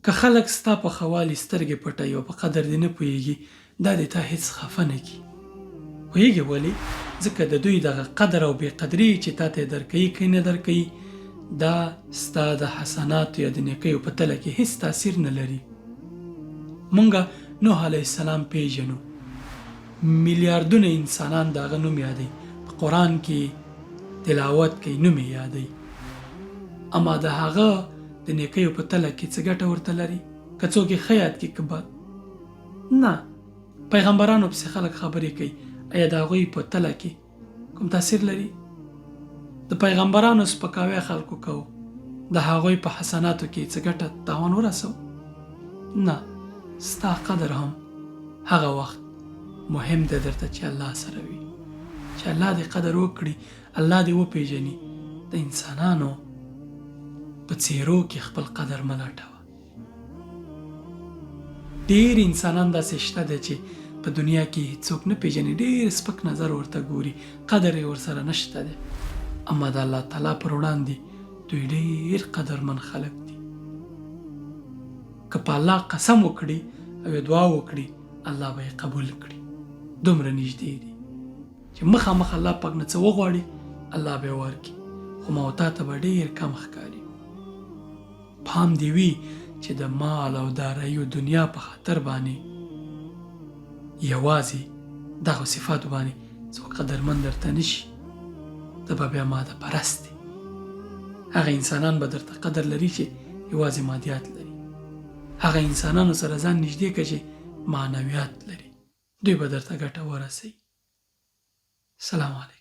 که خلک ستا په ښه والي سترګې پټوي او په قدر دې نه پوهېږي، دا دې تا هېڅ خفه نه کړي. پوهېږې ولې؟ ځکه د دوی دغه قدر او بې قدري چې تا ته یې درکوي که نه درکوي، دا ستا د حسناتو یا د نیکیو په تله کې هېڅ تاثیر نه لري. مونږه نوح علیه السلام پیژنو، میلیاردونه انسانان د هغه نوم یادوي، په قرآن کې تلاوت کوي، نوم یې یادوي، اما د هغه د نیکیو په تله کې څه ګټه ورته لري؟ که څوک یې ښه یاد کړي که بد؟ نه. پیغمبرانو پسې خلک خبرې کوي، آیا د هغوی په تله کې کوم تاثیر لري؟ د پیغمبرانو سپکاوی خلکو کوو، د هغوی په حسناتو کې څه ګټه تاوان ورسو؟ نه. ستا قدر هم هغه وخت مهم دی درته چې الله سره وي، چې الله دې قدر وکړي، الله دې وپیژني. د انسانانو په څیرو کې خپل قدر مه لټوه. ډېر انسانان داسې شته دی چې په دنیا کې څوک نه پیژني، ډېر سپک نظر ورته ګوري، قدر یې ورسره نشته دی، اما د الله تعالی پر وړاندې دوی ډېر قدرمن خلک دي. که په الله قسم وکړي او یې دعا وکړي، الله به یې قبول کړي. دومره نږدې دي چې مخامخ الله پاک نه څه وغواړي، الله به یې ورکړي، خو ما او تا ته به ډېر کم ښکاري. پام دې وي چې د مال او دارایو دنیا په خاطر باندې یوازې دغه صفاتو باندې څوک قدرمن درته نشي، ته به بیا ماده پرست دي. هغه انسانان به درته قدر لري چې یوازې مادیات لري، هغه انسانانو سره ځان نږدې کړه چې معنویات لري، دوی به درته ګټه ورسوي. سلام علیکم.